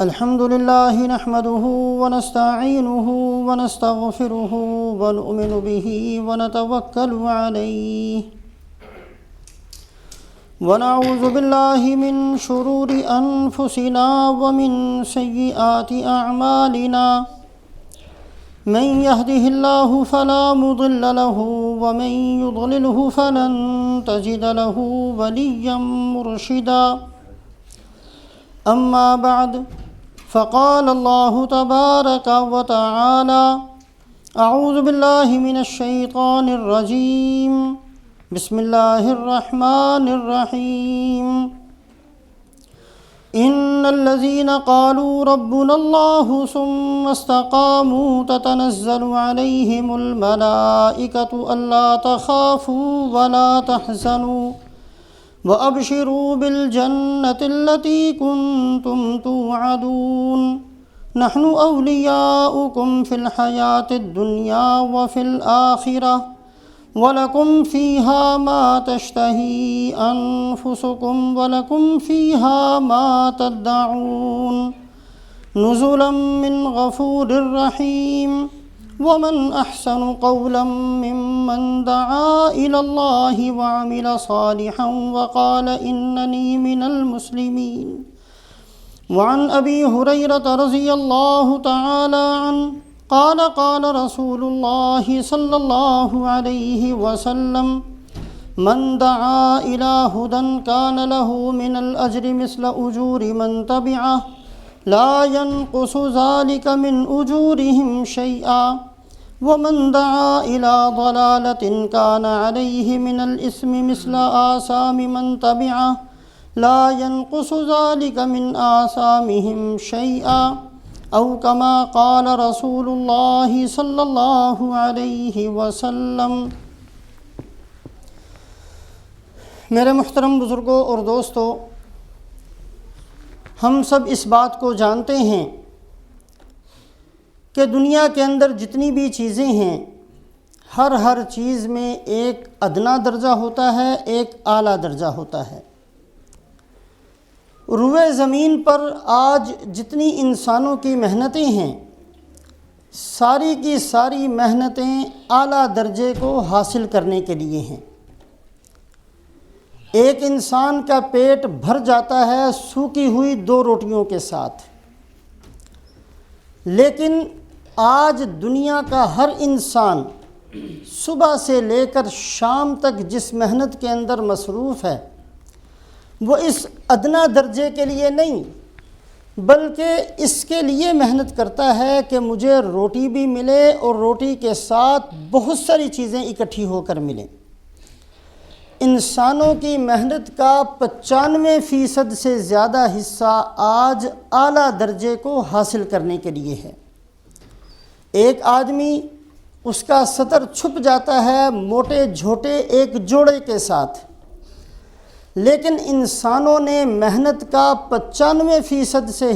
الحمد لله نحمده ونستعينه ونستغفره ونؤمن به ونتوكل عليه ونعوذ بالله من شرور أنفسنا ومن سيئات أعمالنا من يهده الله فلا مضل له ومن يضلله فلن تجد له وليا مرشدا أما بعد فقال الله تبارك وتعالى أعوذ بالله من الشيطان الرجيم بسم الله الرحمن الرحيم إن الذين قالوا ربنا الله ثم استقاموا تتنزل عليهم الملائكة ألا تخافوا ولا تحزنوا وأبشروا بالجنة التي كنتم توعدون نحن أولياؤكم في الحياة الدنيا وفي الآخرة وَلَكُمْ فِيهَا مَا تَشْتَهِي أَنفُسُكُمْ وَلَكُمْ فِيهَا مَا تَدَّعُونَ نُزُلًا مِّنْ غَفُورٍ رَّحِيمٍ وَمَنْ أَحْسَنُ قَوْلًا مِّمَّنْ دَعَا إِلَى اللَّهِ وَعَمِلَ صَالِحًا وَقَالَ إِنَّنِي مِنَ الْمُسْلِمِينَ وعن أبي هريرة رضي الله تعالى عنه قال رسول الله صلى الله عليه وسلم من دعا إلى هدى كان له من الأجر مثل أجور من تبعه لا ينقص ذلك من أجورهم شيئا ومن دعا إلى ضلالة كان عليه من الإثم مثل آثام من تبعه لا ينقص ذلك من آثامهم شيئا او کما قال رسول اللہ صلی اللہ علیہ وسلم۔ میرے محترم بزرگوں اور دوستو، ہم سب اس بات کو جانتے ہیں کہ دنیا کے اندر جتنی بھی چیزیں ہیں، ہر چیز میں ایک ادنا درجہ ہوتا ہے، ایک اعلیٰ درجہ ہوتا ہے۔ روئے زمین پر آج جتنی انسانوں کی محنتیں ہیں، ساری کی ساری محنتیں اعلیٰ درجے کو حاصل کرنے کے لیے ہیں۔ ایک انسان کا پیٹ بھر جاتا ہے سوکھی ہوئی 2 روٹیوں کے ساتھ، لیکن آج دنیا کا ہر انسان صبح سے لے کر شام تک جس محنت کے اندر مصروف ہے، وہ اس ادنا درجے کے لیے نہیں بلکہ اس کے لیے محنت کرتا ہے کہ مجھے روٹی بھی ملے اور روٹی کے ساتھ بہت ساری چیزیں اکٹھی ہو کر ملیں۔ انسانوں کی محنت کا 95% سے زیادہ حصہ آج اعلیٰ درجے کو حاصل کرنے کے لیے ہے۔ ایک آدمی، اس کا سطر چھپ جاتا ہے موٹے جھوٹے ایک جوڑے کے ساتھ، لیکن انسانوں نے محنت کا 95% سے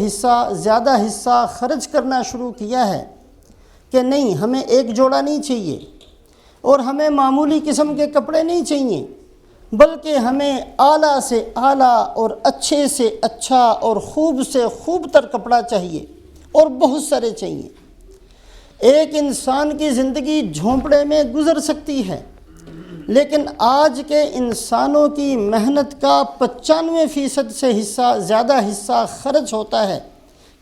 زیادہ حصہ خرچ کرنا شروع کیا ہے کہ نہیں، ہمیں ایک جوڑا نہیں چاہیے اور ہمیں معمولی قسم کے کپڑے نہیں چاہیے، بلکہ ہمیں اعلیٰ سے اعلیٰ اور اچھے سے اچھا اور خوب سے خوب تر کپڑا چاہیے اور بہت سارے چاہیے۔ ایک انسان کی زندگی جھونپڑے میں گزر سکتی ہے، لیکن آج کے انسانوں کی محنت کا 95% سے زیادہ حصہ خرچ ہوتا ہے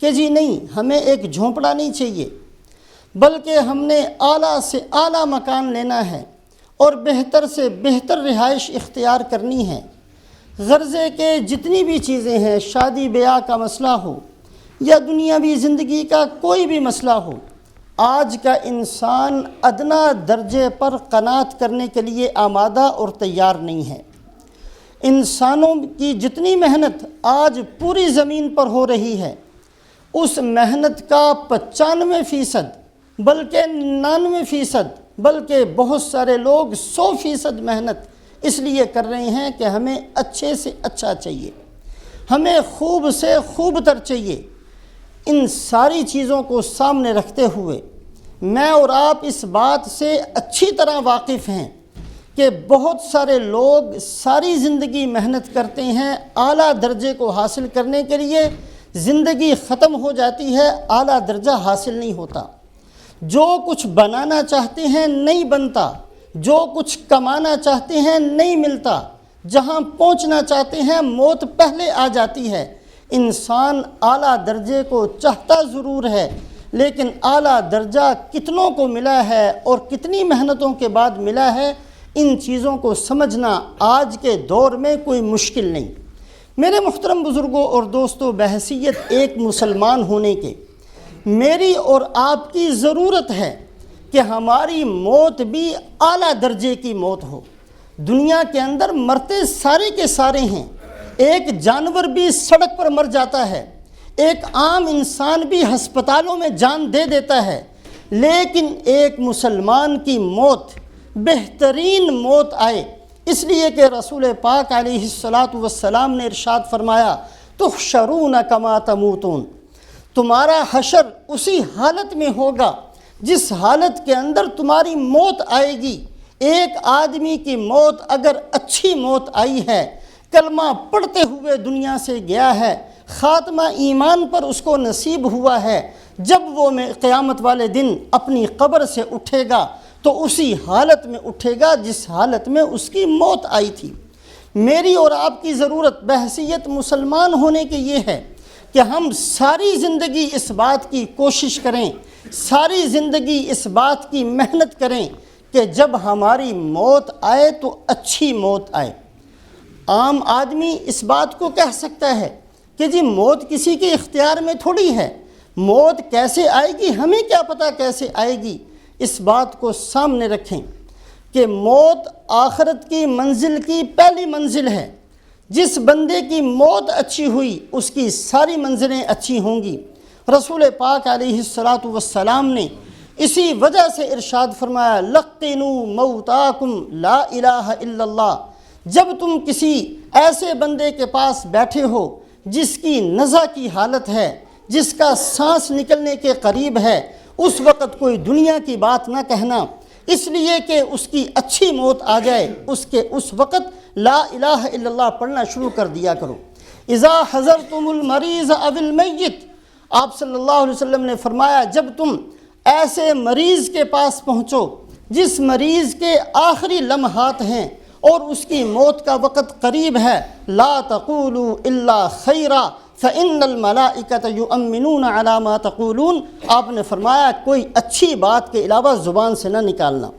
کہ جی نہیں، ہمیں ایک جھونپڑا نہیں چاہیے بلکہ ہم نے اعلیٰ سے اعلیٰ مکان لینا ہے اور بہتر سے بہتر رہائش اختیار کرنی ہے۔ غرضے کے جتنی بھی چیزیں ہیں، شادی بیاہ کا مسئلہ ہو یا دنیاوی زندگی کا کوئی بھی مسئلہ ہو، آج کا انسان ادنا درجے پر قناعت کرنے کے لیے آمادہ اور تیار نہیں ہے۔ انسانوں کی جتنی محنت آج پوری زمین پر ہو رہی ہے، اس محنت کا 95% بلکہ 99% بلکہ بہت سارے لوگ 100% محنت اس لیے کر رہے ہیں کہ ہمیں اچھے سے اچھا چاہیے، ہمیں خوب سے خوب تر چاہیے۔ ان ساری چیزوں کو سامنے رکھتے ہوئے میں اور آپ اس بات سے اچھی طرح واقف ہیں کہ بہت سارے لوگ ساری زندگی محنت کرتے ہیں اعلیٰ درجے کو حاصل کرنے کے لیے، زندگی ختم ہو جاتی ہے، اعلیٰ درجہ حاصل نہیں ہوتا۔ جو کچھ بنانا چاہتے ہیں نہیں بنتا، جو کچھ کمانا چاہتے ہیں نہیں ملتا، جہاں پہنچنا چاہتے ہیں موت پہلے آ جاتی ہے۔ انسان اعلیٰ درجے کو چاہتا ضرور ہے، لیکن اعلیٰ درجہ کتنوں کو ملا ہے اور کتنی محنتوں کے بعد ملا ہے، ان چیزوں کو سمجھنا آج کے دور میں کوئی مشکل نہیں۔ میرے محترم بزرگوں اور دوستوں، بحیثیت ایک مسلمان ہونے کے میری اور آپ کی ضرورت ہے کہ ہماری موت بھی اعلیٰ درجے کی موت ہو۔ دنیا کے اندر مرتے سارے کے سارے ہیں، ایک جانور بھی سڑک پر مر جاتا ہے، ایک عام انسان بھی ہسپتالوں میں جان دے دیتا ہے، لیکن ایک مسلمان کی موت بہترین موت آئے، اس لیے کہ رسول پاک علیہ الصلاۃ والسلام نے ارشاد فرمایا تحشرون کما تموتون، تمہارا حشر اسی حالت میں ہوگا جس حالت کے اندر تمہاری موت آئے گی۔ ایک آدمی کی موت اگر اچھی موت آئی ہے، کلمہ پڑھتے ہوئے دنیا سے گیا ہے، خاتمہ ایمان پر اس کو نصیب ہوا ہے، جب وہ قیامت والے دن اپنی قبر سے اٹھے گا تو اسی حالت میں اٹھے گا جس حالت میں اس کی موت آئی تھی۔ میری اور آپ کی ضرورت بحیثیت مسلمان ہونے کی یہ ہے کہ ہم ساری زندگی اس بات کی کوشش کریں، ساری زندگی اس بات کی محنت کریں کہ جب ہماری موت آئے تو اچھی موت آئے۔ عام آدمی اس بات کو کہہ سکتا ہے کہ جی موت کسی کے اختیار میں تھوڑی ہے، موت کیسے آئے گی، ہمیں کیا پتہ کیسے آئے گی۔ اس بات کو سامنے رکھیں کہ موت آخرت کی منزل کی پہلی منزل ہے۔ جس بندے کی موت اچھی ہوئی اس کی ساری منزلیں اچھی ہوں گی۔ رسول پاک علیہ الصلاۃ والسلام نے اسی وجہ سے ارشاد فرمایا لقنوا موتاکم لا الہ الا اللہ، جب تم کسی ایسے بندے کے پاس بیٹھے ہو جس کی نزع کی حالت ہے، جس کا سانس نکلنے کے قریب ہے، اس وقت کوئی دنیا کی بات نہ کہنا، اس لیے کہ اس کی اچھی موت آ جائے، اس وقت لا الہ الا اللہ پڑھنا شروع کر دیا کرو۔ اذا حضرتم المریض او المیت، آپ صلی اللہ علیہ وسلم نے فرمایا جب تم ایسے مریض کے پاس پہنچو جس مریض کے آخری لمحات ہیں اور اس کی موت کا وقت قریب ہے، لا تقولوا الا خیرا فإن الملائکۃ یؤمنون علی ما تقولون، آپ نے فرمایا کوئی اچھی بات کے علاوہ زبان سے نہ نکالنا۔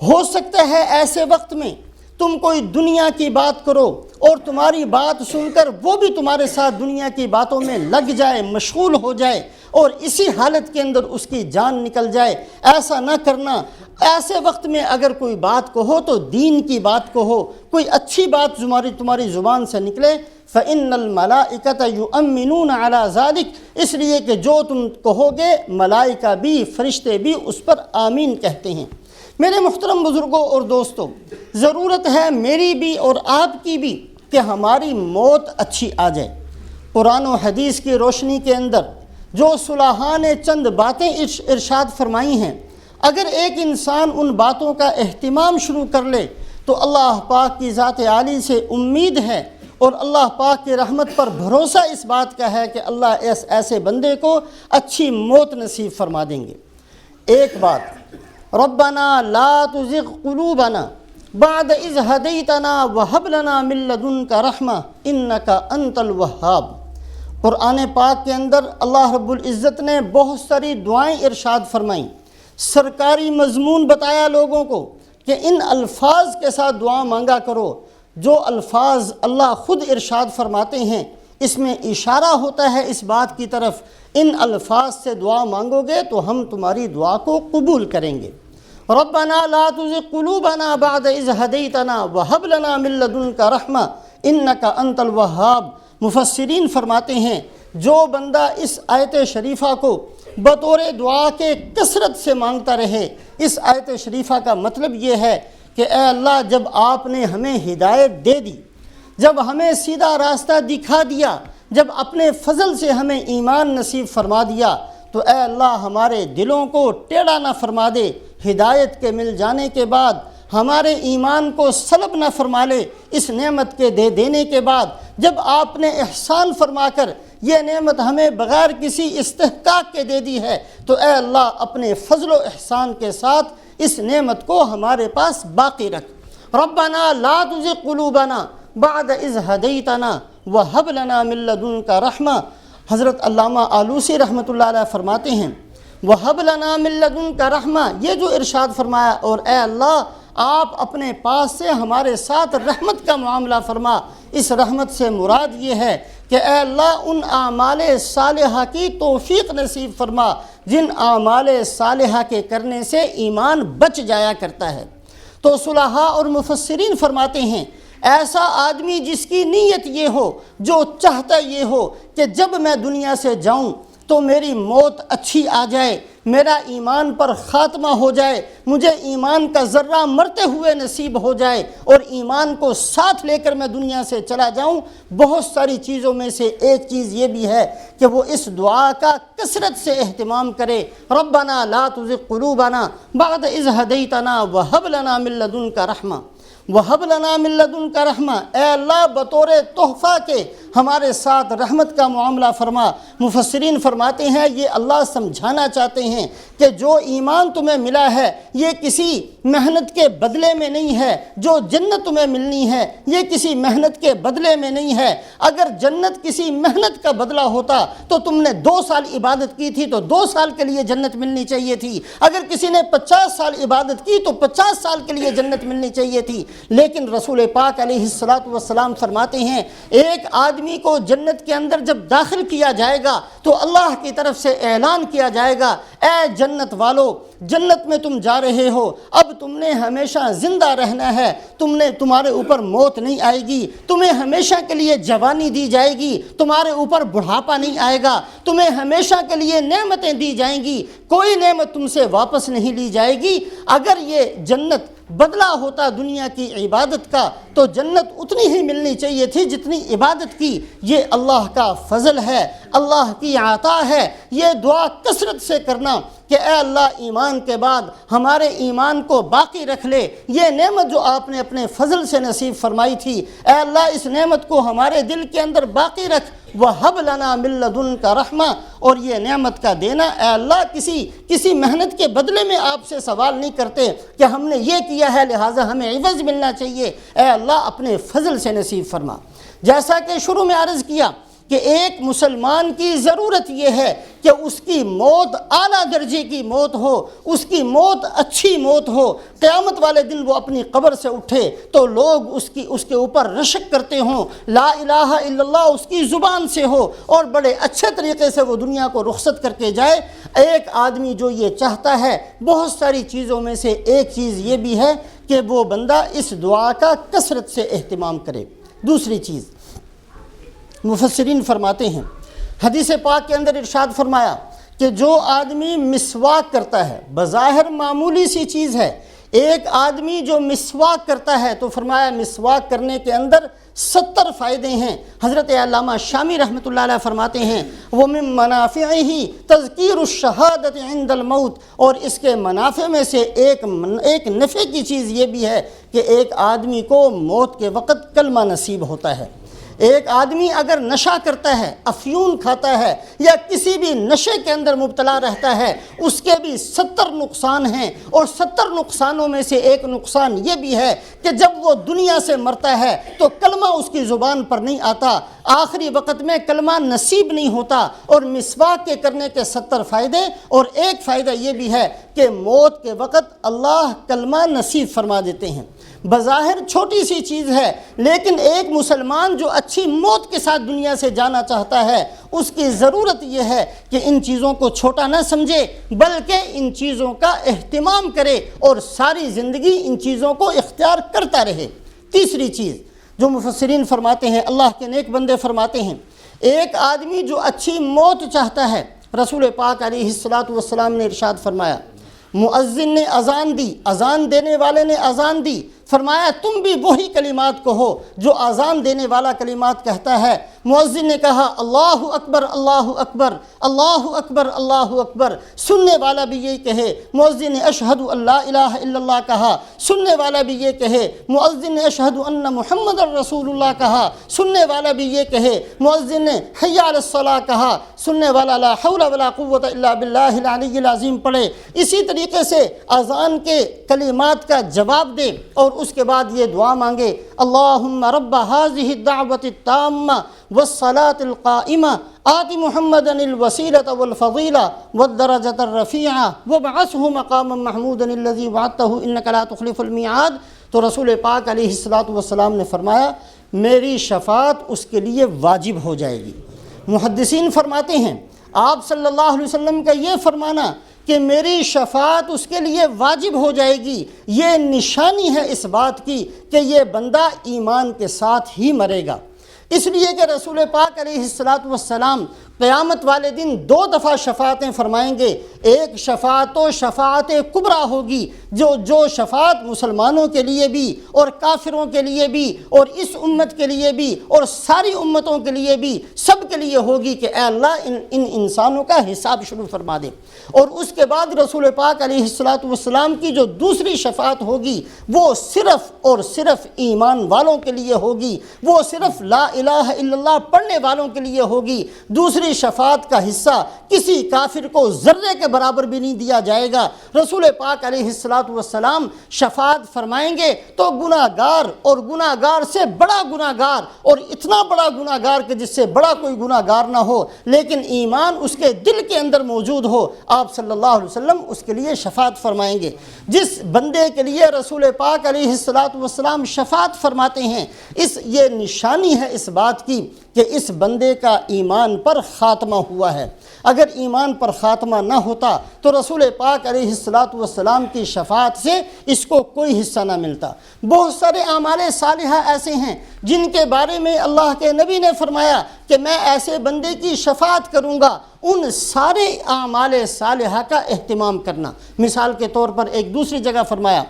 ہو سکتا ہے ایسے وقت میں تم کوئی دنیا کی بات کرو اور تمہاری بات سن کر وہ بھی تمہارے ساتھ دنیا کی باتوں میں لگ جائے، مشغول ہو جائے اور اسی حالت کے اندر اس کی جان نکل جائے۔ ایسا نہ کرنا۔ ایسے وقت میں اگر کوئی بات کہو تو دین کی بات کہو، کوئی اچھی بات تمہاری زبان سے نکلے۔ فإن الملائکۃ یؤمنون علی ذلک، اس لیے کہ جو تم کہو گے ملائکہ بھی، فرشتے بھی اس پر آمین کہتے ہیں۔ میرے محترم بزرگوں اور دوستوں، ضرورت ہے میری بھی اور آپ کی بھی کہ ہماری موت اچھی آ جائے۔ قرآن و حدیث کی روشنی کے اندر جو صلحاء نے چند باتیں ارشاد فرمائی ہیں، اگر ایک انسان ان باتوں کا اہتمام شروع کر لے تو اللہ پاک کی ذات عالی سے امید ہے اور اللہ پاک کی رحمت پر بھروسہ اس بات کا ہے کہ اللہ ایسے بندے کو اچھی موت نصیب فرما دیں گے۔ ایک بات، ربنا لا تزغ قلوبنا بعد اذ ہدیتنا وہب لنا من لدنک رحمہ انک انت الوہاب۔ قرآن پاک کے اندر اللہ رب العزت نے بہت ساری دعائیں ارشاد فرمائیں، سرکاری مضمون بتایا لوگوں کو کہ ان الفاظ کے ساتھ دعا مانگا کرو۔ جو الفاظ اللہ خود ارشاد فرماتے ہیں اس میں اشارہ ہوتا ہے اس بات کی طرف، ان الفاظ سے دعا مانگو گے تو ہم تمہاری دعا کو قبول کریں گے۔ ربنا لا تزغ قلوبنا بعد اذ ہدیتنا وہب لنا من لدنک رحمہ انک انت الوہاب۔ مفسرین فرماتے ہیں جو بندہ اس آیت شریفہ کو بطور دعا کے کثرت سے مانگتا رہے، اس آیت شریفہ کا مطلب یہ ہے کہ اے اللہ جب آپ نے ہمیں ہدایت دے دی، جب ہمیں سیدھا راستہ دکھا دیا، جب اپنے فضل سے ہمیں ایمان نصیب فرما دیا، تو اے اللہ ہمارے دلوں کو ٹیڑھا نہ فرما دے۔ ہدایت کے مل جانے کے بعد ہمارے ایمان کو سلب نہ فرما لے اس نعمت کے دے دینے کے بعد، جب آپ نے احسان فرما کر یہ نعمت ہمیں بغیر کسی استحقاق کے دے دی ہے، تو اے اللہ اپنے فضل و احسان کے ساتھ اس نعمت کو ہمارے پاس باقی رکھ۔ ربنا لا تزغ قلوبنا بعد اذ ہدیتنا وہب لنا من لدنک رحمہ۔ حضرت علامہ آلوسی رحمۃ اللہ علیہ فرماتے ہیں وہب لنا من لدنک رحمہ، یہ جو ارشاد فرمایا، اور اے اللہ آپ اپنے پاس سے ہمارے ساتھ رحمت کا معاملہ فرما۔ اس رحمت سے مراد یہ ہے کہ اے اللہ ان اعمال صالحہ کی توفیق نصیب فرما جن اعمال صالحہ کے کرنے سے ایمان بچ جایا کرتا ہے۔ تو صلحاء اور مفسرین فرماتے ہیں ایسا آدمی جس کی نیت یہ ہو، جو چاہتا یہ ہو کہ جب میں دنیا سے جاؤں تو میری موت اچھی آ جائے، میرا ایمان پر خاتمہ ہو جائے، مجھے ایمان کا ذرہ مرتے ہوئے نصیب ہو جائے اور ایمان کو ساتھ لے کر میں دنیا سے چلا جاؤں، بہت ساری چیزوں میں سے ایک چیز یہ بھی ہے کہ وہ اس دعا کا کثرت سے اہتمام کرے، ربنا لا تزغ قلوبنا بعد اذ ہدیتنا وہب لنا من لدنک رحمہ، وہب لنا من لدنک رحمہ، اے اللہ بطور تحفہ کے ہمارے ساتھ رحمت کا معاملہ فرما۔ مفسرین فرماتے ہیں یہ اللہ سمجھانا چاہتے ہیں کہ جو ایمان تمہیں ملا ہے یہ کسی محنت کے بدلے میں نہیں ہے، جو جنت تمہیں ملنی ہے یہ کسی محنت کے بدلے میں نہیں ہے۔ اگر جنت کسی محنت کا بدلہ ہوتا تو تم نے 2 سال عبادت کی تھی تو 2 سال کے لیے جنت ملنی چاہیے تھی، اگر کسی نے 50 سال عبادت کی تو 50 سال کے لیے جنت ملنی چاہیے تھی۔ لیکن رسول پاک علیہ السلام فرماتے ہیں ایک آدمی کو جنت کے اندر جب داخل کیا جائے گا تو اللہ کی طرف سے اعلان کیا جائے گا اے جنت والو، جنت میں تم جا رہے ہو، اب تم نے ہمیشہ زندہ رہنا ہے، تمہارے اوپر موت نہیں آئے گی، تمہیں ہمیشہ کے لیے جوانی دی جائے گی، تمہارے اوپر بڑھاپا نہیں آئے گا، تمہیں ہمیشہ کے لیے نعمتیں دی جائیں گی، کوئی نعمت تم سے واپس نہیں لی جائے گی۔ اگر یہ جنت بدلہ ہوتا دنیا کی عبادت کا تو جنت اتنی ہی ملنی چاہیے تھی جتنی عبادت کی۔ یہ اللہ کا فضل ہے، اللہ کی عطا ہے۔ یہ دعا کثرت سے کرنا کہ اے اللہ ایمان کے بعد ہمارے ایمان کو باقی رکھ لے، یہ نعمت جو آپ نے اپنے فضل سے نصیب فرمائی تھی اے اللہ اس نعمت کو ہمارے دل کے اندر باقی رکھ، وَهَبْ لَنَا مِن لَّدُنْكَ رَحْمَةً، اور یہ نعمت کا دینا اے اللہ کسی محنت کے بدلے میں آپ سے سوال نہیں کرتے کہ ہم نے یہ کیا ہے لہٰذا ہمیں عوض ملنا چاہیے، اے اللہ اپنے فضل سے نصیب فرما۔ جیسا کہ شروع میں عرض کیا کہ ایک مسلمان کی ضرورت یہ ہے کہ اس کی موت اعلیٰ درجے کی موت ہو، اس کی موت اچھی موت ہو، قیامت والے دن وہ اپنی قبر سے اٹھے تو لوگ اس کے اوپر رشک کرتے ہوں، لا الہ الا اللہ اس کی زبان سے ہو اور بڑے اچھے طریقے سے وہ دنیا کو رخصت کر کے جائے۔ ایک آدمی جو یہ چاہتا ہے، بہت ساری چیزوں میں سے ایک چیز یہ بھی ہے کہ وہ بندہ اس دعا کا کثرت سے اہتمام کرے۔ دوسری چیز مفسرین فرماتے ہیں حدیث پاک کے اندر ارشاد فرمایا کہ جو آدمی مسواک کرتا ہے، بظاہر معمولی سی چیز ہے، ایک آدمی جو مسواک کرتا ہے تو فرمایا مسواک کرنے کے اندر 70 فائدے ہیں۔ حضرت علامہ شامی رحمۃ اللہ علیہ فرماتے ہیں وَمِن مَنَافِعِهِ تَذْكِيرُ الشَّهَادَةِ عِنْدَ الْمَوْتِ، اور اس کے منافع میں سے ایک نفع کی چیز یہ بھی ہے کہ ایک آدمی کو موت کے وقت کلمہ نصیب ہوتا ہے۔ ایک آدمی اگر نشہ کرتا ہے، افیون کھاتا ہے یا کسی بھی نشے کے اندر مبتلا رہتا ہے، اس کے بھی 70 نقصان ہیں، اور 70 نقصانوں میں سے ایک نقصان یہ بھی ہے کہ جب وہ دنیا سے مرتا ہے تو کلمہ اس کی زبان پر نہیں آتا، آخری وقت میں کلمہ نصیب نہیں ہوتا۔ اور مسواک کے کرنے کے 70 فائدے، اور ایک فائدہ یہ بھی ہے کہ موت کے وقت اللہ کلمہ نصیب فرما دیتے ہیں۔ بظاہر چھوٹی سی چیز ہے، لیکن ایک مسلمان جو اچھی موت کے ساتھ دنیا سے جانا چاہتا ہے اس کی ضرورت یہ ہے کہ ان چیزوں کو چھوٹا نہ سمجھے بلکہ ان چیزوں کا اہتمام کرے اور ساری زندگی ان چیزوں کو اختیار کرتا رہے۔ تیسری چیز جو مفسرین فرماتے ہیں، اللہ کے نیک بندے فرماتے ہیں، ایک آدمی جو اچھی موت چاہتا ہے، رسول پاک علیہ السلام نے ارشاد فرمایا، مؤذن نے اذان دی، اذان دینے والے نے اذان دی، فرمایا تم بھی وہی کلمات کہو جو اذان دینے والا کلمات کہتا ہے۔ مؤذن نے کہا اللہ اکبر اللہ اکبر اللہ اکبر اللہ اکبر، سننے والا بھی یہی کہے۔ مؤذن نے اشہد ان لا الہ الا اللہ کہا، سننے والا بھی یہ کہے۔ مؤذن نے اشہد ان محمد رسول اللہ کہا، سننے والا بھی یہ کہے۔ مؤذن نے حی علی الصلاۃ کہا، سننے والا لا حول ولا قوت الا باللہ العلی العظیم پڑھے۔ اسی طریقے سے اذان کے کلمات کا جواب دے اور اس کے بعد یہ دعا مانگے، اللہم رب هذه الدعوة التامة والصلاة القائمة آت محمدا الوسيلة والفضيلة والدرجة الرفيعة وابعثه مقاما محمودا الذي وعدته انك لا تخلف الميعاد۔ تو رسول پاک علیہ السلام نے فرمایا میری شفاعت اس کے لیے واجب ہو جائے گی۔ محدثین فرماتے ہیں آپ صلی اللہ علیہ وسلم کا یہ فرمانا کہ میری شفاعت اس کے لیے واجب ہو جائے گی، یہ نشانی ہے اس بات کی کہ یہ بندہ ایمان کے ساتھ ہی مرے گا۔ اس لیے کہ رسول پاک علیہ السلام قیامت والے دن 2 دفعہ شفاعتیں فرمائیں گے۔ ایک شفاعت و شفاعت کبریٰ ہوگی جو شفاعت مسلمانوں کے لیے بھی اور کافروں کے لیے بھی اور اس امت کے لیے بھی اور ساری امتوں کے لیے بھی سب کے لیے ہوگی کہ اے اللہ ان انسانوں کا حساب شروع فرما دے۔ اور اس کے بعد رسول پاک علیہ السلام کی جو دوسری شفاعت ہوگی وہ صرف اور صرف ایمان والوں کے لیے ہوگی، وہ صرف لا الہ الا اللہ پڑھنے والوں کے لیے ہوگی۔ دوسری شفاعت کا حصہ کسی کافر کو ذرے کے برابر بھی نہیں دیا جائے گا۔ رسول پاک علیہ السلام شفاعت فرمائیں گے تو گناہگار اور گناہگار سے بڑا گناہگار اور اتنا بڑا گناہگار کہ جس سے بڑا کوئی گناہگار نہ ہو لیکن ایمان اس کے دل کے اندر موجود ہو، آپ صلی اللہ علیہ وسلم اس کے لیے شفاعت فرمائیں گے۔ جس بندے کے لیے رسول پاک علیہ السلام شفاعت فرماتے ہیں یہ نشانی ہے اس بات کی کہ اس بندے کا ایمان پر خاتمہ ہوا ہے۔ اگر ایمان پر خاتمہ نہ ہوتا تو رسول پاک علیہ السلام کی شفاعت سے اس کو کوئی حصہ نہ ملتا۔ بہت سارے اعمال صالحہ ایسے ہیں جن کے بارے میں اللہ کے نبی نے فرمایا کہ میں ایسے بندے کی شفاعت کروں گا۔ ان سارے اعمال صالحہ کا اہتمام کرنا۔ مثال کے طور پر ایک دوسری جگہ فرمایا،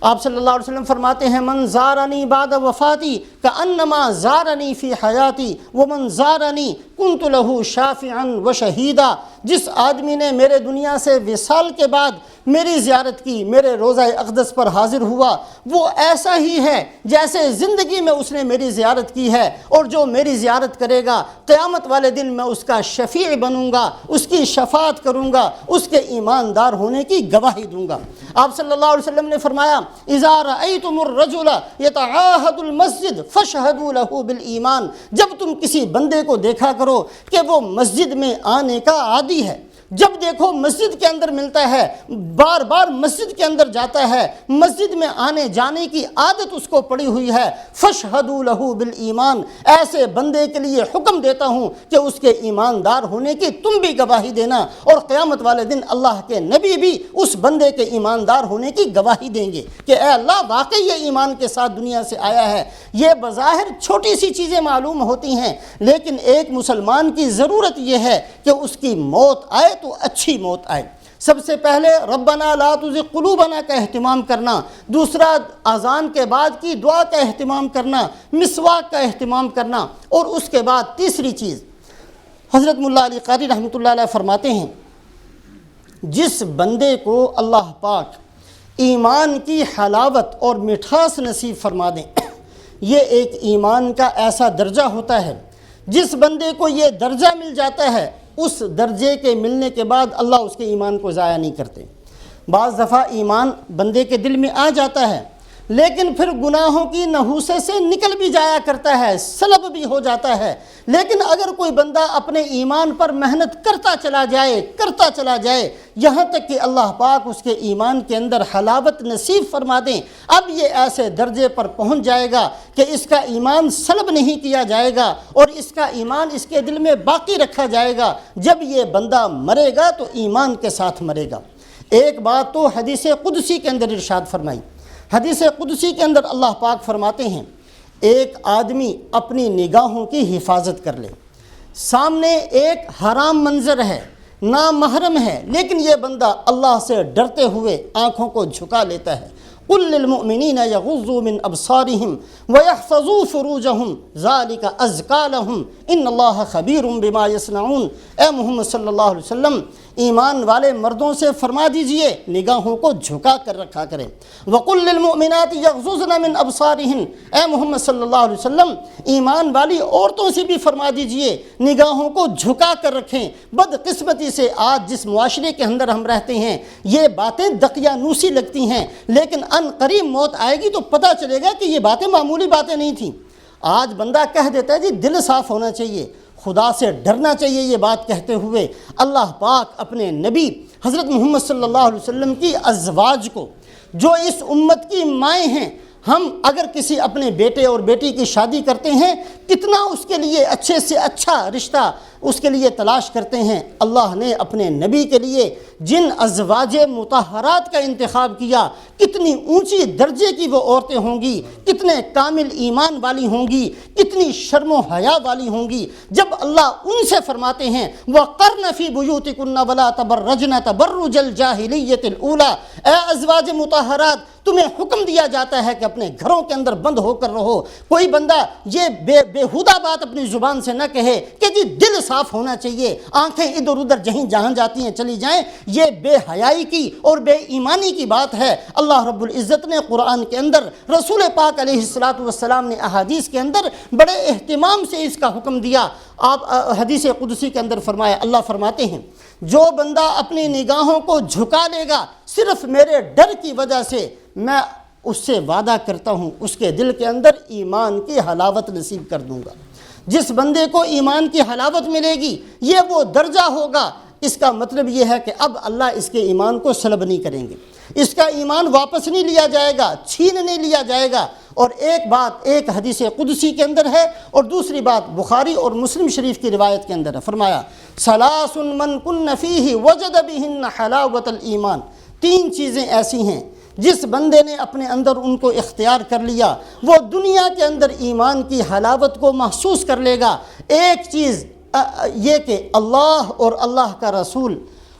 آپ صلی اللہ علیہ وسلم فرماتے ہیں من زارنی بعد وفاتی کانما زارنی فی حیاتی ومن زارنی کنت لہ شافعا وشہیدا۔ جس آدمی نے میرے دنیا سے وصال کے بعد میری زیارت کی، میرے روضہ اقدس پر حاضر ہوا، وہ ایسا ہی ہے جیسے زندگی میں اس نے میری زیارت کی ہے، اور جو میری زیارت کرے گا قیامت والے دن میں اس کا شفیع بنوں گا، اس کی شفاعت کروں گا، اس کے ایماندار ہونے کی گواہی دوں گا۔ آپ صلی اللہ علیہ وسلم نے فرمایا اذا رأیتم الرجل یتعاہد المسجد فاشہدوا لہ بالایمان۔ جب تم کسی بندے کو دیکھا کرو کہ وہ مسجد میں آنے کا عادی ہے، جب دیکھو مسجد کے اندر ملتا ہے، بار بار مسجد کے اندر جاتا ہے، مسجد میں آنے جانے کی عادت اس کو پڑی ہوئی ہے، فاشہدوا لہ بالایمان، ایسے بندے کے لیے حکم دیتا ہوں کہ اس کے ایماندار ہونے کی تم بھی گواہی دینا، اور قیامت والے دن اللہ کے نبی بھی اس بندے کے ایماندار ہونے کی گواہی دیں گے کہ اے اللہ واقعی یہ ایمان کے ساتھ دنیا سے آیا ہے۔ یہ بظاہر چھوٹی سی چیزیں معلوم ہوتی ہیں لیکن ایک مسلمان کی ضرورت یہ ہے کہ اس کی موت آئے تو اچھی موت آئے۔ سب سے پہلے ربنا لا تزغ قلوبنا کا اہتمام کرنا، دوسرا اذان کے بعد کی دعا کا اہتمام کرنا، مسواک کا اہتمام کرنا، اور اس کے بعد تیسری چیز حضرت ملا علی قاری رحمۃ اللہ علیہ فرماتے ہیں جس بندے کو اللہ پاک ایمان کی حلاوت اور مٹھاس نصیب فرما دیں، یہ ایک ایمان کا ایسا درجہ ہوتا ہے جس بندے کو یہ درجہ مل جاتا ہے اس درجے کے ملنے کے بعد اللہ اس کے ایمان کو ضائع نہیں کرتے۔ بعض دفعہ ایمان بندے کے دل میں آ جاتا ہے لیکن پھر گناہوں کی نحوست سے نکل بھی جایا کرتا ہے، سلب بھی ہو جاتا ہے۔ لیکن اگر کوئی بندہ اپنے ایمان پر محنت کرتا چلا جائے یہاں تک کہ اللہ پاک اس کے ایمان کے اندر حلاوت نصیب فرما دیں، اب یہ ایسے درجے پر پہنچ جائے گا کہ اس کا ایمان سلب نہیں کیا جائے گا اور اس کا ایمان اس کے دل میں باقی رکھا جائے گا۔ جب یہ بندہ مرے گا تو ایمان کے ساتھ مرے گا۔ ایک بات تو حدیث قدسی کے اندر ارشاد فرمائی، حدیث قدسی کے اندر اللہ پاک فرماتے ہیں ایک آدمی اپنی نگاہوں کی حفاظت کر لے، سامنے ایک حرام منظر ہے، نامحرم ہے، لیکن یہ بندہ اللہ سے ڈرتے ہوئے آنکھوں کو جھکا لیتا ہے، قل للمؤمنین یغضوا من ابصارہم ویحفظوا فروجہم ذالک ازکی لہم ان اللہ خبیر بما یصنعون۔ اے محمد صلی اللہ علیہ وسلم ایمان والے مردوں سے فرما دیجئے نگاہوں کو جھکا کر رکھا کریں۔ وقل للمؤمنات یغضضن من ابصارہن، اے محمد صلی اللہ علیہ وسلم ایمان والی عورتوں سے بھی فرما دیجئے نگاہوں کو جھکا کر رکھیں۔ بدقسمتی سے آج جس معاشرے کے اندر ہم رہتے ہیں یہ باتیں دقیانوسی لگتی ہیں، لیکن ان قریب موت آئے گی تو پتہ چلے گا کہ یہ باتیں معمولی باتیں نہیں تھیں۔ آج بندہ کہہ دیتا ہے جی دل صاف ہونا چاہیے، خدا سے ڈرنا چاہیے۔ یہ بات کہتے ہوئے اللہ پاک اپنے نبی حضرت محمد صلی اللہ علیہ وسلم کی ازواج کو، جو اس امت کی مائیں ہیں، ہم اگر کسی اپنے بیٹے اور بیٹی کی شادی کرتے ہیں کتنا اس کے لیے اچھے سے اچھا رشتہ اس کے لیے تلاش کرتے ہیں۔ اللہ نے اپنے نبی کے لیے جن ازواج مطہرات کا انتخاب کیا، کتنی اونچی درجے کی وہ عورتیں ہوں گی، کتنے کامل ایمان والی ہوں گی، کتنی شرم و حیا والی ہوں گی۔ جب اللہ ان سے فرماتے ہیں وَقَرْنَ فِي بُيُوتِكُنَّ وَلَا تَبَرَّجْنَ تَبَرُّجَ الْجَاهِلِيَّةِ الْأُولَىٰ، اے ازواج مطہرات تمہیں حکم دیا جاتا ہے کہ اپنے گھروں کے اندر بند ہو کر رہو۔ کوئی بندہ یہ بےہودہ بات اپنی زبان سے نہ کہے کہ جی دل صاف ہونا چاہیے، آنکھیں ادھر ادھر جہاں جاتی ہیں چلی جائیں، یہ بے حیائی کی اور بے ایمانی کی بات ہے۔ اللہ رب العزت نے قرآن کے اندر، رسول پاک علیہ السلام نے احادیث کے اندر بڑے اہتمام سے اس کا حکم دیا۔ آپ حدیث قدسی کے اندر فرمایا، اللہ فرماتے ہیں جو بندہ اپنی نگاہوں کو جھکا لے گا صرف میرے ڈر کی وجہ سے، میں اس سے وعدہ کرتا ہوں اس کے دل کے اندر ایمان کی حلاوت نصیب کر دوں گا۔ جس بندے کو ایمان کی حلاوت ملے گی یہ وہ درجہ ہوگا، اس کا مطلب یہ ہے کہ اب اللہ اس کے ایمان کو سلب نہیں کریں گے، اس کا ایمان واپس نہیں لیا جائے گا، چھین نہیں لیا جائے گا۔ اور ایک بات ایک حدیث قدسی کے اندر ہے اور دوسری بات بخاری اور مسلم شریف کی روایت کے اندر ہے، فرمایا ثلاث من کن فیہ وجد بہن حلاوت الایمان، تین چیزیں ایسی ہیں جس بندے نے اپنے اندر ان کو اختیار کر لیا وہ دنیا کے اندر ایمان کی حلاوت کو محسوس کر لے گا۔ ایک چیز یہ کہ اللہ اور اللہ کا رسول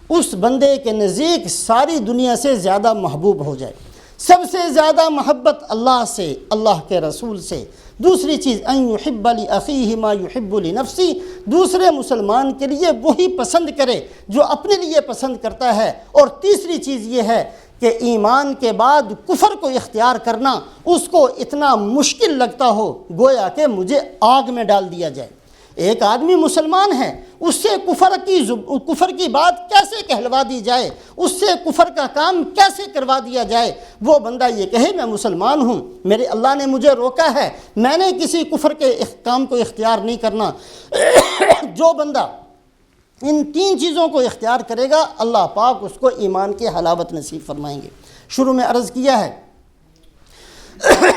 اس بندے کے نزدیک ساری دنیا سے زیادہ محبوب ہو جائے، سب سے زیادہ محبت اللہ سے، اللہ کے رسول سے۔ دوسری چیز ان یحب لاخیہ ما یحب لنفسی، دوسرے مسلمان کے لیے وہی پسند کرے جو اپنے لیے پسند کرتا ہے۔ اور تیسری چیز یہ ہے کہ ایمان کے بعد کفر کو اختیار کرنا اس کو اتنا مشکل لگتا ہو گویا کہ مجھے آگ میں ڈال دیا جائے۔ ایک آدمی مسلمان ہے، اس سے کفر کی بات کیسے کہلوا دی جائے، اس سے کفر کا کام کیسے کروا دیا جائے؟ وہ بندہ یہ کہے میں مسلمان ہوں، میرے اللہ نے مجھے روکا ہے، میں نے کسی کفر کے کام کو اختیار نہیں کرنا۔ جو بندہ ان تین چیزوں کو اختیار کرے گا اللہ پاک اس کو ایمان کی حلاوت نصیب فرمائیں گے۔ شروع میں عرض کیا ہے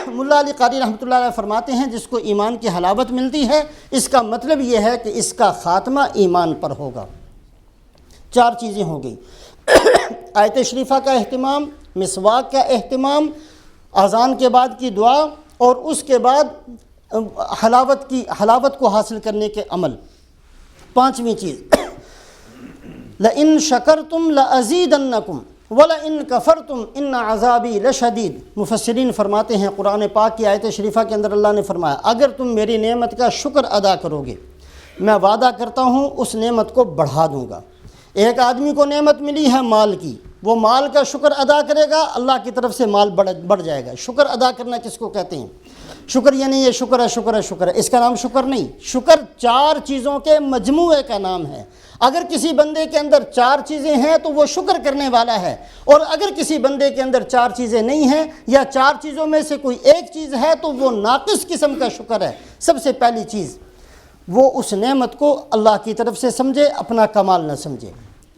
ملا علی قاری رحمۃ اللہ علیہ فرماتے ہیں جس کو ایمان کی حلاوت ملتی ہے اس کا مطلب یہ ہے کہ اس کا خاتمہ ایمان پر ہوگا۔ چار چیزیں ہو گئی، آیت شریفہ کا اہتمام، مسواک کا اہتمام، اذان کے بعد کی دعا اور اس کے بعد حلاوت کو حاصل کرنے کے عمل۔ پانچویں چیز لئن شکرتم لازیدنکم وَلَئِن كَفَرْتُمْ إِنَّ عَذَابِي لَشَدِيدٌ۔ مفسرین فرماتے ہیں قرآن پاک کی آیت شریفہ کے اندر اللہ نے فرمایا اگر تم میری نعمت کا شکر ادا کرو گے میں وعدہ کرتا ہوں اس نعمت کو بڑھا دوں گا۔ ایک آدمی کو نعمت ملی ہے مال کی، وہ مال کا شکر ادا کرے گا اللہ کی طرف سے مال بڑھ جائے گا۔ شکر ادا کرنا کس کو کہتے ہیں؟ شکر یعنی یہ شکر ہے شکر ہے شکر ہے، اس کا نام شکر نہیں، شکر چار چیزوں کے مجموعے کا نام ہے۔ اگر کسی بندے کے اندر چار چیزیں ہیں تو وہ شکر کرنے والا ہے، اور اگر کسی بندے کے اندر چار چیزیں نہیں ہیں یا چار چیزوں میں سے کوئی ایک چیز ہے تو وہ ناقص قسم کا شکر ہے۔ سب سے پہلی چیز وہ اس نعمت کو اللہ کی طرف سے سمجھے، اپنا کمال نہ سمجھے۔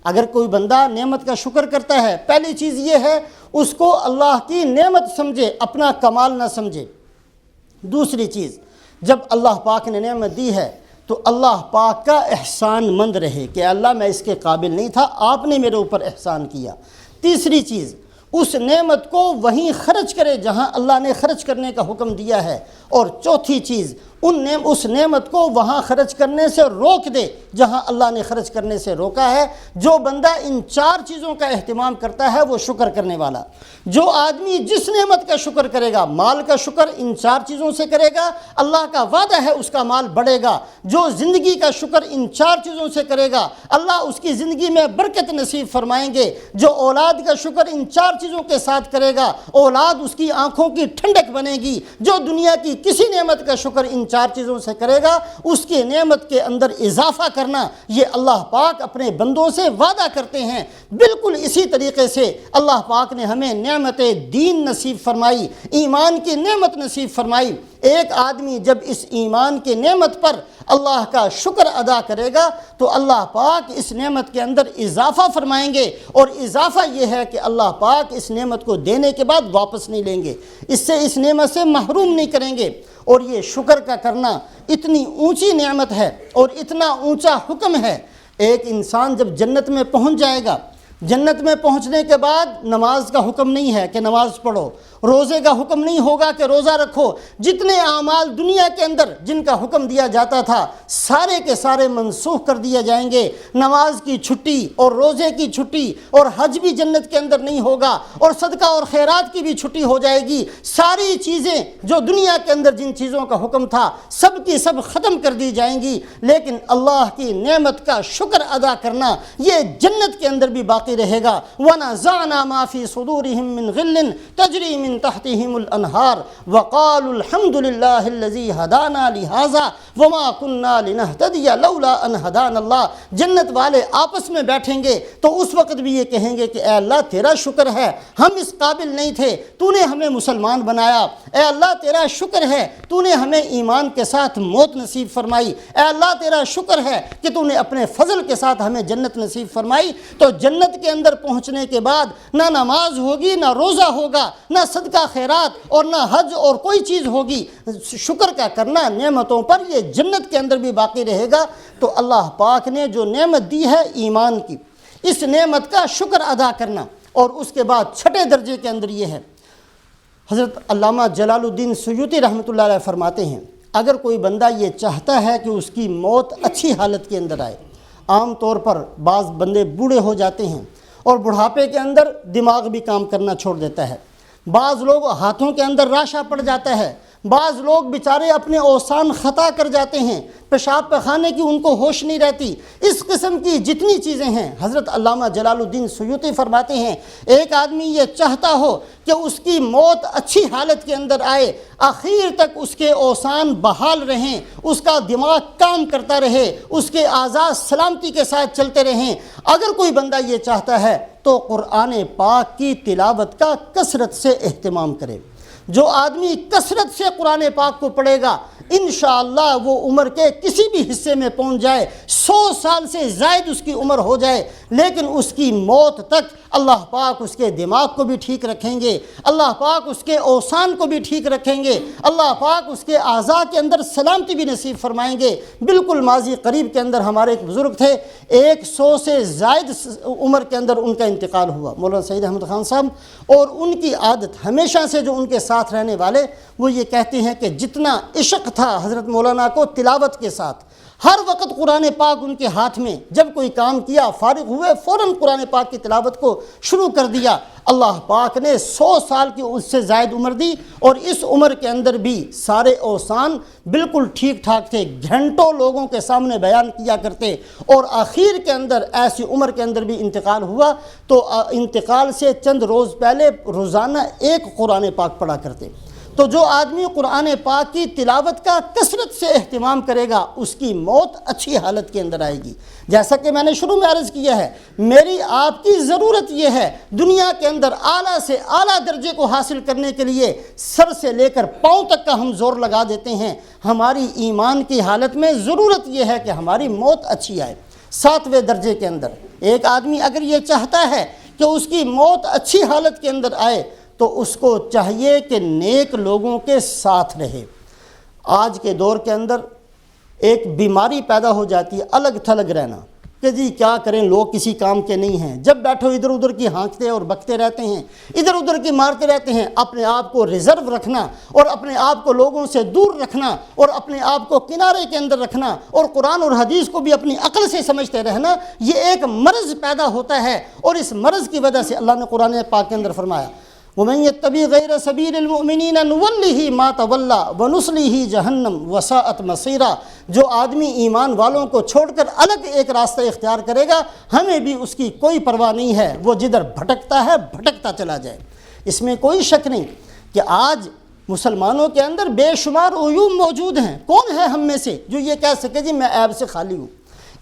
اگر کوئی بندہ نعمت کا شکر کرتا ہے پہلی چیز یہ ہے اس کو اللہ کی نعمت سمجھے، اپنا کمال نہ سمجھے۔ دوسری چیز جب اللہ پاک نے نعمت دی ہے تو اللہ پاک کا احسان مند رہے کہ اللہ میں اس کے قابل نہیں تھا، آپ نے میرے اوپر احسان کیا۔ تیسری چیز اس نعمت کو وہیں خرچ کرے جہاں اللہ نے خرچ کرنے کا حکم دیا ہے، اور چوتھی چیز اس نعمت کو وہاں خرچ کرنے سے روک دے جہاں اللہ نے خرچ کرنے سے روکا ہے۔ جو بندہ ان 4 چیزوں کا اہتمام کرتا ہے وہ شکر کرنے والا۔ جو آدمی جس نعمت کا شکر کرے گا، مال کا شکر ان 4 چیزوں سے کرے گا، اللہ کا وعدہ ہے اس کا مال بڑھے گا۔ جو زندگی کا شکر ان 4 چیزوں سے کرے گا، اللہ اس کی زندگی میں برکت نصیب فرمائیں گے۔ جو اولاد کا شکر ان 4 چیزوں کے ساتھ کرے گا، اولاد اس کی آنکھوں کی ٹھنڈک بنے گی۔ جو دنیا کی کسی نعمت کا شکر ان 4 چیزوں سے کرے گا، اس کی نعمت کے اندر اضافہ کرنا، یہ اللہ پاک اپنے بندوں سے وعدہ کرتے ہیں۔ بالکل اسی طریقے سے اللہ پاک نے ہمیں نعمت دین نصیب فرمائی، ایمان کی نعمت نصیب فرمائی۔ ایک آدمی جب اس ایمان کی نعمت پر اللہ کا شکر ادا کرے گا تو اللہ پاک اس نعمت کے اندر اضافہ فرمائیں گے، اور اضافہ یہ ہے کہ اللہ پاک اس نعمت کو دینے کے بعد واپس نہیں لیں گے، اس نعمت سے محروم نہیں کریں گے۔ اور یہ شکر کا کرنا اتنی اونچی نعمت ہے اور اتنا اونچا حکم ہے۔ ایک انسان جب جنت میں پہنچ جائے گا، جنت میں پہنچنے کے بعد نماز کا حکم نہیں ہے کہ نماز پڑھو، روزے کا حکم نہیں ہوگا کہ روزہ رکھو۔ جتنے اعمال دنیا کے اندر جن کا حکم دیا جاتا تھا سارے کے سارے منسوخ کر دیے جائیں گے۔ نماز کی چھٹی اور روزے کی چھٹی اور حج بھی جنت کے اندر نہیں ہوگا، اور صدقہ اور خیرات کی بھی چھٹی ہو جائے گی۔ ساری چیزیں جو دنیا کے اندر جن چیزوں کا حکم تھا سب کی سب ختم کر دی جائیں گی، لیکن اللہ کی نعمت کا شکر ادا کرنا یہ جنت کے اندر بھی باقی رہے گا۔ وَنَزَعْنَا مَا فِي صُدُورِهِم مِّن غِلٍّ تَجْرِي مِن تحتهم الانہار وقالوا الحمد للہ الذی ہدانا لہذا وما کننا لنہتدی لولا ان ہدانا اللہ۔ جنت والے آپس میں بیٹھیں گے تو اس وقت بھی یہ کہیں گے کہ اے اللہ تیرا شکر ہے، ہم اس قابل نہیں تھے، تو نے ہمیں مسلمان بنایا۔ اے اللہ تیرا شکر ہے، تو نے ہمیں ایمان کے ساتھ موت نصیب فرمائی۔ اے اللہ تیرا شکر ہے کہ تو نے اپنے فضل کے ساتھ ہمیں جنت نصیب فرمائی۔ تو جنت کے اندر پہنچنے کے بعد نہ نماز ہوگی، نہ روزہ ہوگا، نہ صدقہ خیرات اور نہ حج اور کوئی چیز ہوگی۔ شکر کا کرنا نعمتوں پر یہ جنت کے اندر بھی باقی رہے گا۔ تو اللہ پاک نے جو نعمت دی ہے ایمان کی، اس نعمت کا شکر ادا کرنا۔ اور اس کے بعد 6 درجے کے اندر یہ ہے، حضرت علامہ جلال الدین سیوطی رحمۃ اللہ علیہ فرماتے ہیں اگر کوئی بندہ یہ چاہتا ہے کہ اس کی موت اچھی حالت کے اندر آئے، عام طور پر بعض بندے بوڑھے ہو جاتے ہیں اور بڑھاپے کے اندر دماغ بھی کام کرنا چھوڑ دیتا ہے، بعض لوگ ہاتھوں کے اندر راشا پڑ جاتا ہے، بعض لوگ بیچارے اپنے اوسان خطا کر جاتے ہیں، پیشاب پخانے کی ان کو ہوش نہیں رہتی۔ اس قسم کی جتنی چیزیں ہیں حضرت علامہ جلال الدین سیوطی فرماتے ہیں ایک آدمی یہ چاہتا ہو کہ اس کی موت اچھی حالت کے اندر آئے، آخر تک اس کے اوسان بحال رہیں، اس کا دماغ کام کرتا رہے، اس کے اعضاء سلامتی کے ساتھ چلتے رہیں، اگر کوئی بندہ یہ چاہتا ہے تو قرآن پاک کی تلاوت کا کثرت سے اہتمام کرے۔ جو آدمی کثرت سے قرآن پاک کو پڑھے گا انشاءاللہ وہ عمر کے کسی بھی حصے میں پہنچ جائے، 100 سال سے زائد اس کی عمر ہو جائے، لیکن اس کی موت تک اللہ پاک اس کے دماغ کو بھی ٹھیک رکھیں گے، اللہ پاک اس کے اوسان کو بھی ٹھیک رکھیں گے، اللہ پاک اس کے اعضاء کے اندر سلامتی بھی نصیب فرمائیں گے۔ بالکل ماضی قریب کے اندر ہمارے ایک بزرگ تھے، 100 سے زائد عمر کے اندر ان کا انتقال ہوا، مولانا سعید احمد خان صاحب، اور ان کی عادت ہمیشہ سے جو ان کے ساتھ رہنے والے وہ یہ کہتے ہیں کہ جتنا عشق تھا حضرت مولانا کو تلاوت کے ساتھ، ہر وقت قرآن پاک ان کے ہاتھ میں، جب کوئی کام کیا فارغ ہوئے فوراً قرآن پاک کی تلاوت کو شروع کر دیا۔ اللہ پاک نے 100 سال کی اس سے زائد عمر دی، اور اس عمر کے اندر بھی سارے اوسان بالکل ٹھیک ٹھاک تھے، گھنٹوں لوگوں کے سامنے بیان کیا کرتے، اور آخر کے اندر ایسی عمر کے اندر بھی انتقال ہوا تو انتقال سے چند روز پہلے روزانہ 1 قرآن پاک پڑھا کرتے۔ تو جو آدمی قرآن پاک کی تلاوت کا کثرت سے اہتمام کرے گا اس کی موت اچھی حالت کے اندر آئے گی۔ جیسا کہ میں نے شروع میں عرض کیا ہے، میری آپ کی ضرورت یہ ہے دنیا کے اندر اعلیٰ سے اعلیٰ درجے کو حاصل کرنے کے لیے سر سے لے کر پاؤں تک کا ہم زور لگا دیتے ہیں، ہماری ایمان کی حالت میں ضرورت یہ ہے کہ ہماری موت اچھی آئے۔ 7ویں درجے کے اندر ایک آدمی اگر یہ چاہتا ہے کہ اس کی موت اچھی حالت کے اندر آئے تو اس کو چاہیے کہ نیک لوگوں کے ساتھ رہے۔ آج کے دور کے اندر ایک بیماری پیدا ہو جاتی ہے الگ تھلگ رہنا، کہ جی کیا کریں، لوگ کسی کام کے نہیں ہیں، جب بیٹھو ادھر ادھر کی ہانکتے اور بکتے رہتے ہیں، ادھر ادھر کی مارتے رہتے ہیں۔ اپنے آپ کو ریزرو رکھنا اور اپنے آپ کو لوگوں سے دور رکھنا اور اپنے آپ کو کنارے کے اندر رکھنا اور قرآن اور حدیث کو بھی اپنی عقل سے سمجھتے رہنا، یہ ایک مرض پیدا ہوتا ہے، اور اس مرض کی وجہ سے اللہ نے قرآن پاک کے اندر فرمایا وَمَن يَتَّبِعْ غَيْرَ سَبِيلِ الْمُؤْمِنِينَ نُوَلِّهِ مَا تَوَلَّى وَنُصْلِهِ جَهَنَّمَ وَسَاءَتْ مَصِيرًا۔ جو آدمی ایمان والوں کو چھوڑ کر الگ ایک راستہ اختیار کرے گا، ہمیں بھی اس کی کوئی پرواہ نہیں ہے، وہ جدھر بھٹکتا ہے بھٹکتا چلا جائے۔ اس میں کوئی شک نہیں کہ آج مسلمانوں کے اندر بے شمار عیوب موجود ہیں۔ کون ہے ہم میں سے جو یہ کہہ سکے جی میں عیب سے خالی ہوں؟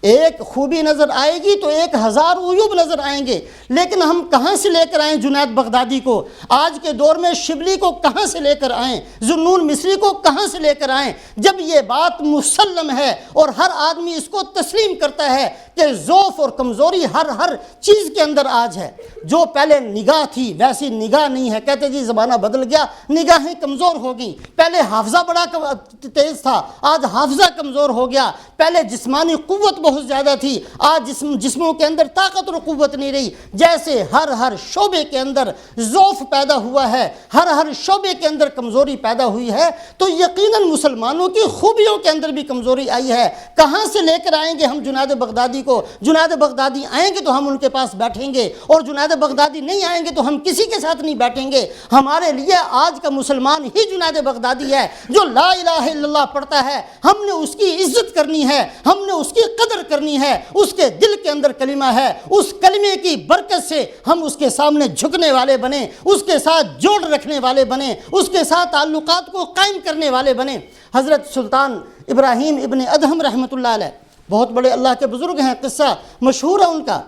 ایک خوبی نظر آئے گی تو 1000 عیوب نظر آئیں گے، لیکن ہم کہاں سے لے کر آئیں جنید بغدادی کو؟ آج کے دور میں شبلی کو کہاں سے لے کر آئیں؟ ذوالنون مصری کو کہاں سے لے کر آئیں؟ جب یہ بات مسلم ہے اور ہر آدمی اس کو تسلیم کرتا ہے کہ ضعف اور کمزوری ہر چیز کے اندر آج ہے۔ جو پہلے نگاہ تھی ویسی نگاہ نہیں ہے۔ کہتے جی زمانہ بدل گیا، نگاہیں کمزور ہو گئیں۔ پہلے حافظہ بڑا تیز تھا، آج حافظہ کمزور ہو گیا۔ پہلے جسمانی قوت بہت زیادہ تھی، آج جسموں کے اندر طاقت اور قوت نہیں رہی۔ جیسے ہر شعبے کے اندر ضعف پیدا ہوا ہے، ہر شعبے کے اندر کمزوری پیدا ہوئی ہے، تو یقیناً مسلمانوں کی خوبیوں کے اندر بھی کمزوری آئی ہے۔ کہاں سے لے کر آئیں گے ہم جنید بغدادی کو؟ جنید بغدادی آئیں گے تو ہم ان کے پاس بیٹھیں گے، اور جنید بغدادی نہیں آئیں گے تو ہم کسی کے ساتھ نہیں بیٹھیں گے۔ ہمارے لیے آج کا مسلمان ہی جنید بغدادی ہے، جو لا الہ الا اللہ پڑھتا ہے۔ ہم نے اس کی عزت کرنی ہے، ہم نے اس کی قدر کرنی ہے۔ اس کے دل کے اندر کلمہ ہے، اس کلمے کی برکت سے ہم اس کے سامنے جھکنے والے بنیں، اس کے ساتھ جوڑ رکھنے والے بنیں، اس کے ساتھ تعلقات کو قائم کرنے والے بنیں۔ حضرت سلطان ابراہیم ابن ادہم رحمۃ اللہ علیہ بہت بڑے اللہ کے بزرگ ہیں، قصہ مشہور ہے ان کا۔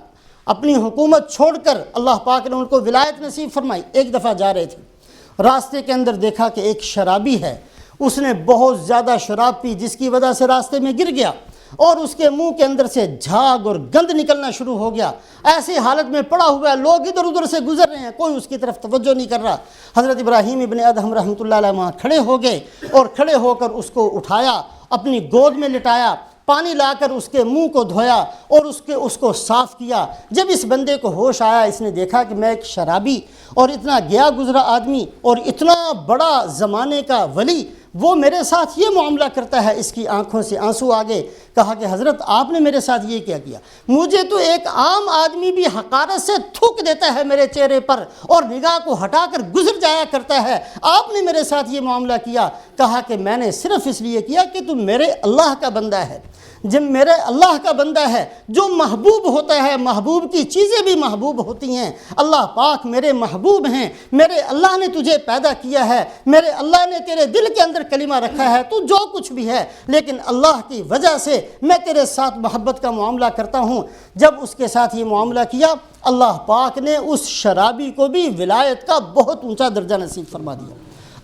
اپنی حکومت چھوڑ کر اللہ پاک نے ان کو ولایت نصیب فرمائی۔ ایک دفعہ جا رہے تھے، راستے کے اندر دیکھا کہ ایک شرابی ہے، اس نے بہت زیادہ شراب پی، جس کی وجہ سے راستے میں گر گیا اور اس کے منہ کے اندر سے جھاگ اور گند نکلنا شروع ہو گیا۔ ایسی حالت میں پڑا ہوا ہے، لوگ ادھر ادھر سے گزر رہے ہیں، کوئی اس کی طرف توجہ نہیں کر رہا۔ حضرت ابراہیم ابن ادہم رحمۃ اللہ علیہ وہاں کھڑے ہو گئے اور کھڑے ہو کر اس کو اٹھایا، اپنی گود میں لٹایا، پانی لا کر اس کے منہ کو دھویا اور اس کو صاف کیا۔ جب اس بندے کو ہوش آیا، اس نے دیکھا کہ میں ایک شرابی اور اتنا گیا گزرا آدمی اور اتنا بڑا زمانے کا ولی، وہ میرے ساتھ یہ معاملہ کرتا ہے۔ اس کی آنکھوں سے آنسو آ گئے۔ کہا کہ حضرت آپ نے میرے ساتھ یہ کیا کیا؟ مجھے تو ایک عام آدمی بھی حقارت سے تھوک دیتا ہے میرے چہرے پر اور نگاہ کو ہٹا کر گزر جایا کرتا ہے، آپ نے میرے ساتھ یہ معاملہ کیا؟ کہا کہ میں نے صرف اس لیے کیا کہ تم میرے اللہ کا بندہ ہے۔ جب میرے اللہ کا بندہ ہے، جو محبوب ہوتا ہے، محبوب کی چیزیں بھی محبوب ہوتی ہیں۔ اللہ پاک میرے محبوب ہیں، میرے اللہ نے تجھے پیدا کیا ہے، میرے اللہ نے تیرے دل کے اندر کلمہ رکھا ہے، تو جو کچھ بھی ہے، لیکن اللہ کی وجہ سے میں تیرے ساتھ محبت کا معاملہ کرتا ہوں۔ جب اس کے ساتھ یہ معاملہ کیا، اللہ پاک نے اس شرابی کو بھی ولایت کا بہت اونچا درجہ نصیب فرما دیا۔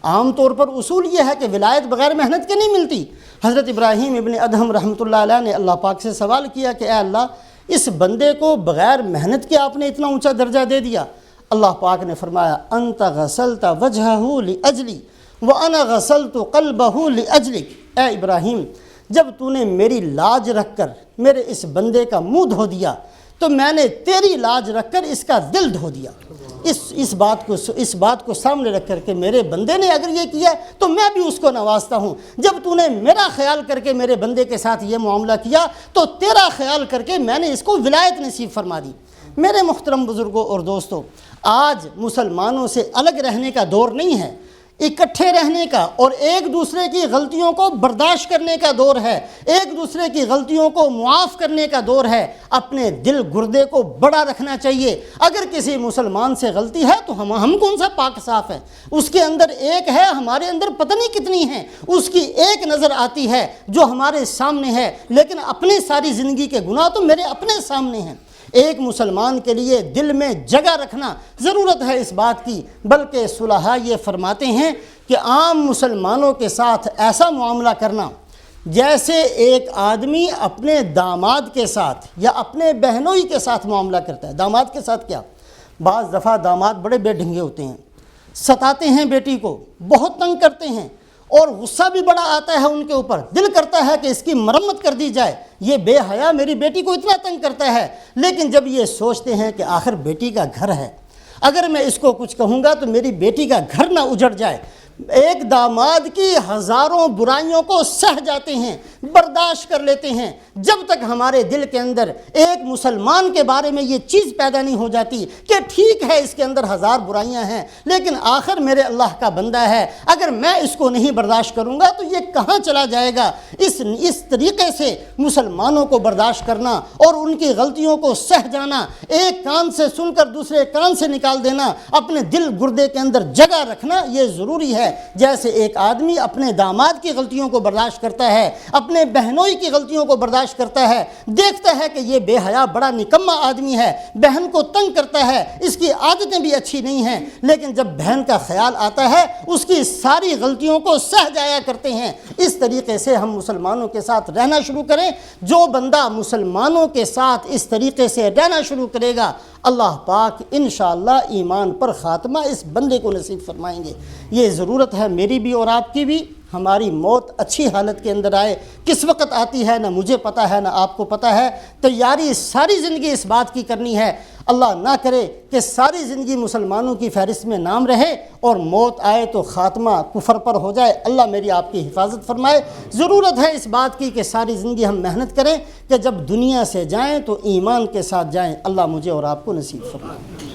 عام طور پر اصول یہ ہے کہ ولایت بغیر محنت کے نہیں ملتی۔ حضرت ابراہیم ابن ادہم رحمۃ اللہ علیہ نے اللہ پاک سے سوال کیا کہ اے اللہ، اس بندے کو بغیر محنت کے آپ نے اتنا اونچا درجہ دے دیا۔ اللہ پاک نے فرمایا انت غسلت وجہہ لاجلی وانا غسلت قلبہ لاجلک۔ اے ابراہیم، جب تو نے میری لاج رکھ کر میرے اس بندے کا منہ دھو دیا تو میں نے تیری لاج رکھ کر اس کا دل دھو دیا۔ اس بات کو سامنے رکھ کر کہ میرے بندے نے اگر یہ کیا تو میں بھی اس کو نوازتا ہوں۔ جب تو نے میرا خیال کر کے میرے بندے کے ساتھ یہ معاملہ کیا تو تیرا خیال کر کے میں نے اس کو ولایت نصیب فرما دی۔ میرے محترم بزرگوں اور دوستوں، آج مسلمانوں سے الگ رہنے کا دور نہیں ہے، اکٹھے رہنے کا اور ایک دوسرے کی غلطیوں کو برداشت کرنے کا دور ہے، ایک دوسرے کی غلطیوں کو معاف کرنے کا دور ہے۔ اپنے دل گردے کو بڑا رکھنا چاہیے۔ اگر کسی مسلمان سے غلطی ہے تو ہم کون سا پاک صاف ہے؟ اس کے اندر ایک ہے، ہمارے اندر پتہ نہیں کتنی ہیں۔ اس کی ایک نظر آتی ہے جو ہمارے سامنے ہے، لیکن اپنی ساری زندگی کے گناہ تو میرے اپنے سامنے ہیں۔ ایک مسلمان کے لیے دل میں جگہ رکھنا ضرورت ہے اس بات کی، بلکہ صلحاء یہ فرماتے ہیں کہ عام مسلمانوں کے ساتھ ایسا معاملہ کرنا جیسے ایک آدمی اپنے داماد کے ساتھ یا اپنے بہنوئی کے ساتھ معاملہ کرتا ہے۔ داماد کے ساتھ کیا؟ بعض دفعہ داماد بڑے بے ڈھنگے ہوتے ہیں، ستاتے ہیں بیٹی کو، بہت تنگ کرتے ہیں، اور غصہ بھی بڑا آتا ہے ان کے اوپر، دل کرتا ہے کہ اس کی مرمت کر دی جائے، یہ بے حیا میری بیٹی کو اتنا تنگ کرتا ہے، لیکن جب یہ سوچتے ہیں کہ آخر بیٹی کا گھر ہے، اگر میں اس کو کچھ کہوں گا تو میری بیٹی کا گھر نہ اجڑ جائے، ایک داماد کی ہزاروں برائیوں کو سہ جاتے ہیں، برداشت کر لیتے ہیں، جب تک ہمارے دل کے اندر ایک مسلمان کے بارے میں یہ چیز پیدا نہیں ہو جاتی کہ ٹھیک ہے اس کے اندر ہزار برائیاں ہیں لیکن آخر میرے اللہ کا بندہ ہے، اگر میں اس کو نہیں برداشت کروں گا تو یہ کہاں چلا جائے گا۔ اس طریقے سے مسلمانوں کو برداشت کرنا اور ان کی غلطیوں کو سہ جانا، ایک کان سے سن کر دوسرے کان سے نکال دینا، اپنے دل گردے کے اندر جگہ رکھنا یہ ضروری ہے۔ جیسے ایک آدمی اپنے داماد کی غلطیوں کو برداشت کرتا ہے، اپنے بہنوئی کی غلطیوں کو برداشت کرتا ہے، دیکھتا ہے کہ یہ بے حیا بڑا نکما آدمی ہے، بہن کو تنگ کرتا ہے، اس کی عادتیں بھی اچھی نہیں ہیں، لیکن جب بہن کا خیال آتا ہے اس کی ساری غلطیوں کو سہ جایا کرتے ہیں۔ اس طریقے سے ہم مسلمانوں کے ساتھ رہنا شروع کریں۔ جو بندہ مسلمانوں کے ساتھ اس طریقے سے رہنا شروع کرے گا، اللہ پاک انشاءاللہ ایمان پر خاتمہ اس بندے کو نصیب فرمائیں گے۔ یہ ضرورت ہے میری بھی اور آپ کی بھی، ہماری موت اچھی حالت کے اندر آئے، کس وقت آتی ہے نہ مجھے پتہ ہے نہ آپ کو پتہ ہے، تیاری ساری زندگی اس بات کی کرنی ہے۔ اللہ نہ کرے کہ ساری زندگی مسلمانوں کی فہرست میں نام رہے اور موت آئے تو خاتمہ کفر پر ہو جائے، اللہ میری آپ کی حفاظت فرمائے۔ ضرورت ہے اس بات کی کہ ساری زندگی ہم محنت کریں کہ جب دنیا سے جائیں تو ایمان کے ساتھ جائیں، اللہ مجھے اور آپ کو نصیب فرمائے۔